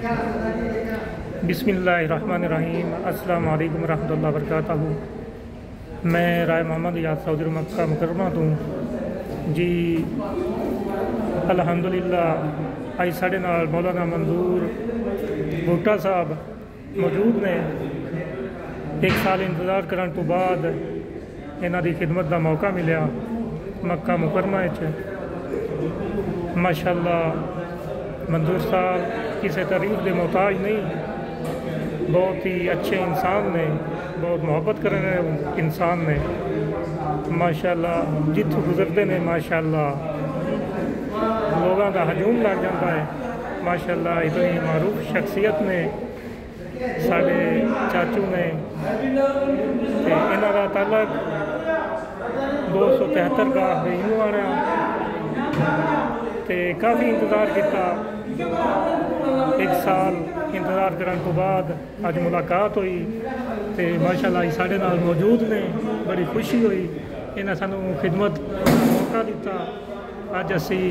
बिस्मिल्लाहिर्रहमानिर्रहीम। अस्सलाम वालेकुम रहमतुल्लाहि व बरकातहू। मैं राय मोहम्मद याद चौधरी मक्का मुकरमा तो जी अल्हम्दुलिल्लाह आज साढ़े नाल मौलाना मंजूर बूटा साहब मौजूद ने। एक साल इंतज़ार करने तो बाद इन्हां दी खिदमत का मौका मिला मक्का मुकरमा माशाअल्लाह। मंजूर साहब किसी तारीफ के मोहताज नहीं, बहुत ही अच्छे इंसान ने, बहुत मोहब्बत करने इंसान ने माशाअल्लाह। जिथों गुजरते ने माशाअल्लाह लोगों का हजूम लग जाता है माशाअल्लाह। इतनी मारूफ शख्सियत ने साढ़े चाचू ने इन्हां दा ताल्लुक 273 का बेनू आना ते काफ़ी इंतज़ार किया। एक साल इंतज़ार करने तो बाद अज मुलाकात हुई तो माशाअल्लाह साढ़े नाल मौजूद ने। बड़ी खुशी हुई, इन्हें सानू खिदमत मौका दिता। अज असी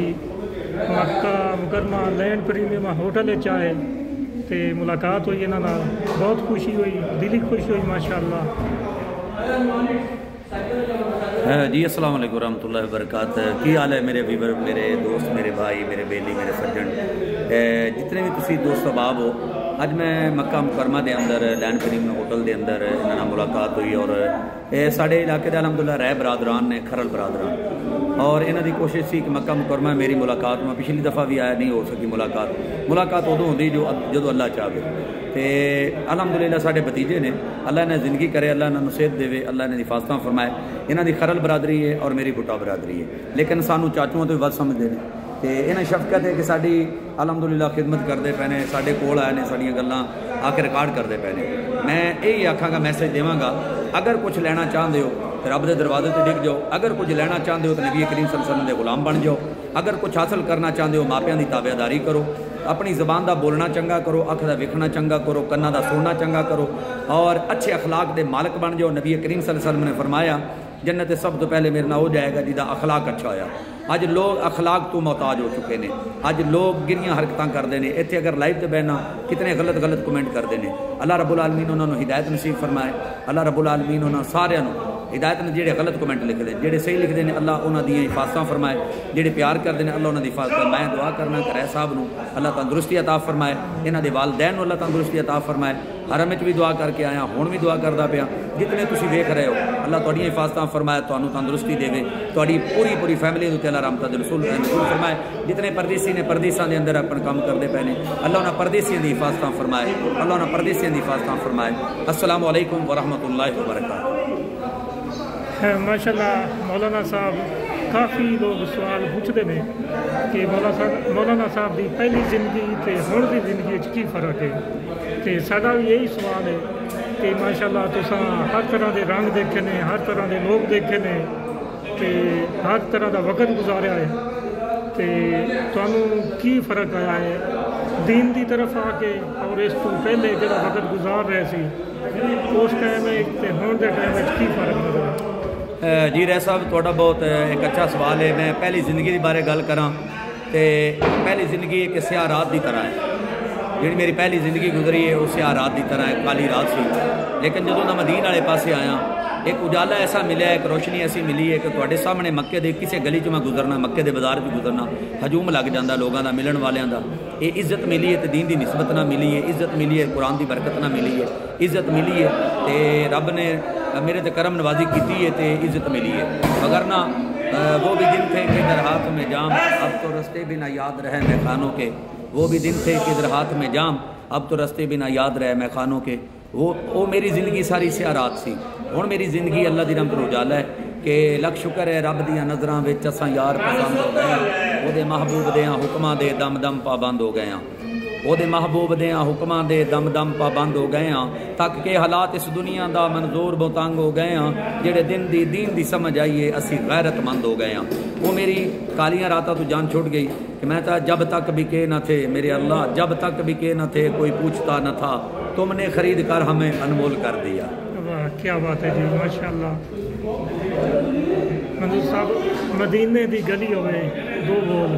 मक्का मुकरमा लैंड प्रीमियम होटल आए तो मुलाकात हुई इन्हां नाल। बहुत खुशी हुई, दिली खुशी हुई माशाअल्लाह। जी अस्सलाम वालेकुम रहमतुल्लाहि व बरकातहू। की हाल है मेरे वीवर, मेरे दोस्त, मेरे भाई, मेरे बेली, मेरे सज्जन, जितने भी तुसी दोस्त अहबाब हो। अज मैं मक्का मुकरमा के अंदर लैंड प्रीमियम होटल के अंदर इन्हां मुलाकात हुई और साढ़े इलाके के अल्हम्दुलिल्लाह रह बरादरान ने, खरल बरादरान, और इन्हां दी कोशिश सी कि मक्का मुकरमा मेरी मुलाकात में पिछली दफ़ा भी आया नहीं हो सकी मुलाकात उदों होंदी जो अल्लाह चाहे। तो अल्हम्दुलिल्लाह साढ़े भतीजे ने, अल्लाह ने ज़िंदगी करे, अल्लाह ने सेहत देवे, अल्लाह ने हिफाजत फरमाए। इन्हां दी खरल बरादरी है और मेरी भुट्टा बरादरी है, लेकिन सानू चाचुओं तो वध समझते हैं। तो इन्हें शफकत है कि साड़ी अल्हम्दुलिल्लाह खिदमत करते पे ने, साढ़े कोल आए ने, साड़ियाँ गल्लां आके रिकॉर्ड करते पे ने। मैं यही आखांगा, मैसेज देवांगा, अगर कुछ लेना चाहते हो तो रब के दरवाजे पर डिग जाओ। अगर कुछ लेना चाहते हो तो नबी करीम सल्लल्लाहु अलैहि वसल्लम के गुलाम बन जाओ। अगर कुछ हासिल करना चाहते हो मापियां की ताबेदारी करो, अपनी ज़बान का बोलना चंगा करो, अख का वेखना चंगा करो, कन्ना का सुनना चंगा करो और अच्छे अखलाक के मालक बन जाओ। नबी करीम सल्लल्लाहु अलैहि वसल्लम ने फरमाया जन्नत सब तो पहले मेरे नाल हो जाएगा जिसका अखलाक अच्छा होया। अज लोग अखलाक तो मोहताज हो चुके हैं। अज लोग गिरियां हरकतां करते हैं। इत्थे अगर लाइव ते बहना कितने गलत कमेंट करते हैं। अल्लाह रब्बुल आलमीन उन्होंने हिदायत नसीब फरमाए। अल्लाह रब्बुल आलमीन उन्होंने सारियां नूं हिदायत ने, जेडे गलत कमेंट लिखते हैं, जेडे सही लिखते हैं, अल्लाह उन्होंने दी हिफाजत फरमाए। जेडे प्यार करते हैं अल्लाह उन्होंने हिफाजत। मैं दुआ करना करे साहब नूं अल्लाह तंदुरुस्ती अता फरमाए, इन्हां दे वालदैन नूं अल्लाह तंदुरुस्ती अता फरमाए। हरम विच भी दुआ करके आया, हुण भी दुआ करदा पिया। जितने तुसीं वेख रहे हो अल्लाह तुहाडीआं हिफाजत फरमाए, तुहानूं तंदुरुस्ती देवे, तुहाडी पूरी फैमिली दे उत्ते अल्लाह रहमत दे रसूल फरमाए। जितने परदेसी ने परदेसां दे अंदर अपन काम करते पे ने, अल्लाह उन्हां परदेसियां दी हिफाजत फरमाए, अल्लाह उन्हां परदेसियां दी हिफाजत फरमाए। अस्सलामु अलैकुम व रहमतुल्लाहि व बरकातहू। माशाअल्लाह मौलाना साहब काफ़ी लोग सवाल पूछते हैं कि मौलाना साहब की पहली जिंदगी तो हुण की जिंदगी की फ़र्क है। तो साडा भी यही सवाल है कि माशाअल्लाह तुसां हर तरह के रंग देखे ने, हर तरह के लोग देखे ने, तो हर तरह का वक्त गुजारिया है। तो तुहानूं की फ़र्क आया है दीन की तरफ आके और इस तो पहले जो वक्त गुजार रहे सी उस टाइम तो हुण के टाइम की फ़र्क नजर आया? जी रह साहब थोड़ा बहुत एक अच्छा सवाल है। मैं पहली ज़िंदगी के बारे गल करा तो पहली ज़िंदगी एक स्याह रात की तरह है। जी मेरी पहली ज़िंदगी गुजरी है वो स्याह रात की तरह है, काली रात सी। लेकिन जो मैं मदीन वाले पासे आया एक उजाला ऐसा मिला, एक रोशनी ऐसी मिली है कि तुहाडे सामने मक्के दे किसी गली च मैं गुजरना, मक्के दे बाजार च गुजरना, हजूम लग जाता लोगों का, मिलन वालों का। ये इज्जत मिली है तो दीन की निस्बत ना मिली है, इज्जत मिली है कुरान की बरकत ना मिली है, इज्जत मिली है तो रब ने मेरे ते करम नवाजी की है तो इज्जत मिली है। मगर ना वो भी दिन थे कि इधर हाथ में जाम, अब तो रस्ते भी ना याद रहे मैं खानों के। वो भी दिन थे कि इधर हाथ में जाम, अब तो रस्ते भी ना याद रहे मैं खानों के। वो मेरी ज़िंदगी सारी स्याह रात सी। हुण मेरी ज़िंदगी अल्लाह दी रहमत उजाला है कि लख शुक्र है रब दियां नज़रां विच असां यार पसंद हो गए, ओहदे महबूब देआं हुक्मां दे दम दम पाबंद हो गए, ओहदे महबूब देआं हुक्मां दे दम दम पाबंद हो गए हैं। तक के हालात इस दुनिया दा मंजूर बहुतंग हो गए हैं। जेड़े दीन दी समझ आई है असी गैरतमंद हो गए हैं। वो मेरी कालियां रातां तो जान छुट गई कि मैं तो जब तक भी के न थे मेरे अल्लाह, जब तक भी के न थे कोई पूछता न था, तुमने खरीद कर हमें अनमोल कर दिया। वाह क्या बात है जी माशाअल्लाह। मंजूर साहब मदीने की गली होवे दो बोल।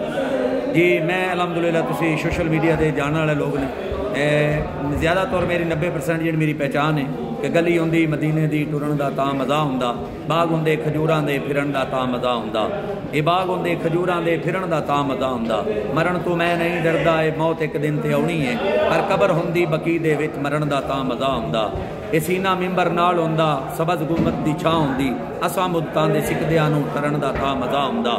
जी मैं अलहमदुलिल्लाह तुसी सोशल मीडिया के जानने वाले लोग ने زیادہ طور میری 90% جی میری پہچان ہے کہ گلی ہوندی مدینے دی ٹرن دا تاں مزہ ہوندا، باغ ہوندے کھجوراں دے پھرن دا تاں مزہ ہوندا، یہ باغ ہوندے کھجوراں دے پھرن دا تاں مزہ ہوندا، مرن تو میں نہیں ڈردا اے موت ایک دن تے آنی ہے، پر قبر ہوندی بقی دے وچ مرن دا تاں مزہ ہوندا، اے سینہ ممبر نال ہوندا سبز گمت دی چھاں ہوندی، اساں مدتاں دے سکدیاں نوں کرن دا تاں مزہ ہوندا،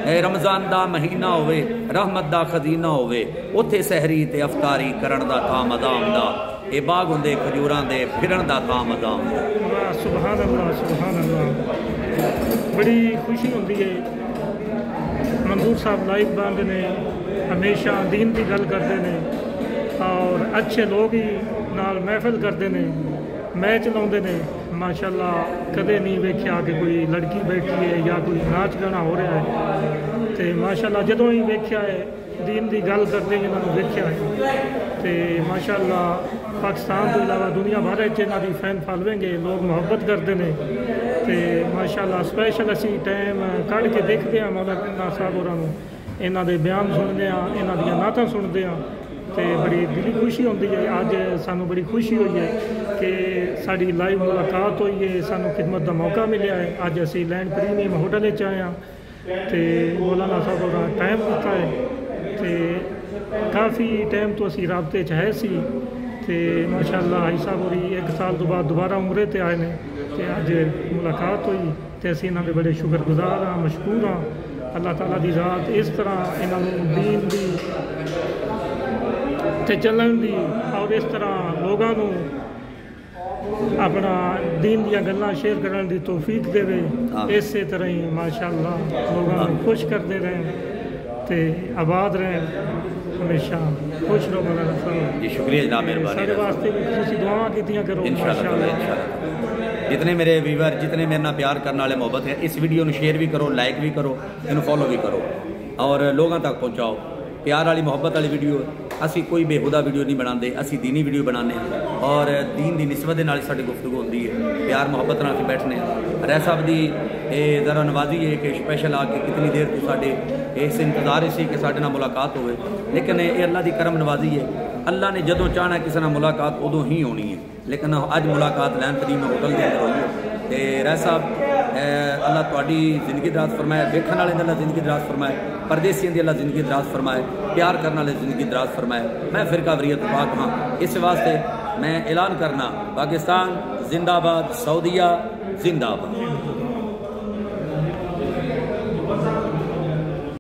اے رمضان دا مہینہ ہوئے رحمت دا خزینہ ہوئے اوتھے سحری تے افطاری کرن دا تاں مزہ ہوندا، اے باغ ہوندے کھجوراں دے پھرن دا تاں مزہ ہوندا۔ سبحان اللہ سبحان اللہ، بڑی خوشی ہوندی ہے منظور صاحب لائف باندھ نے ہمیشہ دین کی گل کرتے ہیں اور اچھے لوگ ہی نال محفل کرتے ہیں، میچ لاؤندے نے، ماشاءاللہ کدے نہیں ویکھیا کہ کوئی لڑکی بیٹھی ہے یا کوئی ناچ گانا ہو رہا ہے، تے ماشاءاللہ جدوں ہی ویکھیا ہے دین دی گل کرتے انہوں نے ویکھیا ہے، تے ماشاءاللہ پاکستان تو علاوہ دنیا بھر انہاں دی فین فالوئنگ ہے، لوگ محبت کرتے ہیں، تے ماشاءاللہ سپیشل اسی ٹائم کڑھ کے دیکھتے ہیں مولانا صاحب ہوراں نوں، انہاں دے بیان سنتے ہیں، انہاں دیاں نعتاں سنتے ہیں، تے بڑی دلی خوشی ہوندی ہے۔ اج سانوں بڑی خوشی ہوئی ہے کہ ساری لائیو ملاقات ہوئی ہے، سانوں خدمت دا موقع ملیا ہے، اج اسی لینڈ پریمیم ہوٹل وچ آئے ہاں تے مولانا صاحب ہوراں ٹائم دیتا ہے تے کافی ٹائم تو اسی رابطے چ ہے سی تے ماشاءاللہ حاجی صاحب ہوری 1 سال تو بعد دوبارہ عمرے تے آئے نے تے اج ملاقات ہوئی تے اسی انہاں دے بڑے شکر گزار ہاں، مشکور ہاں، اللہ تعالیٰ دی ذات اس طرح انہاں نوں دین دی تے چلن دی اور اس طرح لوگاں نوں اپنا دین دیا گلاں شیئر کرن دی توفیق دے، اسی طرح ہی ماشاءاللہ لوگاں نوں خوش کرتے رہیں تے آباد رہیں، ہمیشہ خوش رہو مولانا صاحب جی۔ شکریہ جناب، مہربانی، سارے واسطے بھی تسی دعاواں کیتیاں کرو انشاءاللہ۔ جتنے میرے ویور جتنے میرے نال پیار کرنے والے محبت ہے، اس ویڈیو نو شیئر بھی کرو، لائک بھی کرو، انہوں فالو بھی کرو اور لوگاں تک پہنچاؤ۔ پیار والی محبت والی ویڈیو اسی کوئی بےہودہ ویڈیو نہیں بناتے، اسی دینی ویڈیو بنانے اور دین دی نسبت دے نال ساری گفتگو ہوندی ہے، پیار محبت نال بیٹھنے۔ رہ صاحب دی یہ ذرا نوازی ہے کہ اسپیشل آ کے کتنی دیر تو ساڈے اس انتظار سی کہ ساڈے نال ملاقات ہوئے، لیکن یہ اللہ دی کرم نوازی ہے، اللہ نے جدوں چاہنا کسی نال ملاقات ادوں ہی ہونی ہے، لیکن اج ملاقات لینڈ پریم ہوٹل کے اندر ہوئی ہے۔ رہ صاحب اللہ تہاڈی زندگی دراز فرمائے، ویکھن والے اللہ زندگی دراز فرمائے، پردیسیاں دی اللہ زندگی دراز فرمائے، پیار کرنے والے زندگی دراز فرمائے۔ میں فرقہ وریت پاک ہاں، اس واسطے میں اعلان کرنا پاکستان زندہ باد، سعودیہ زندہ باد۔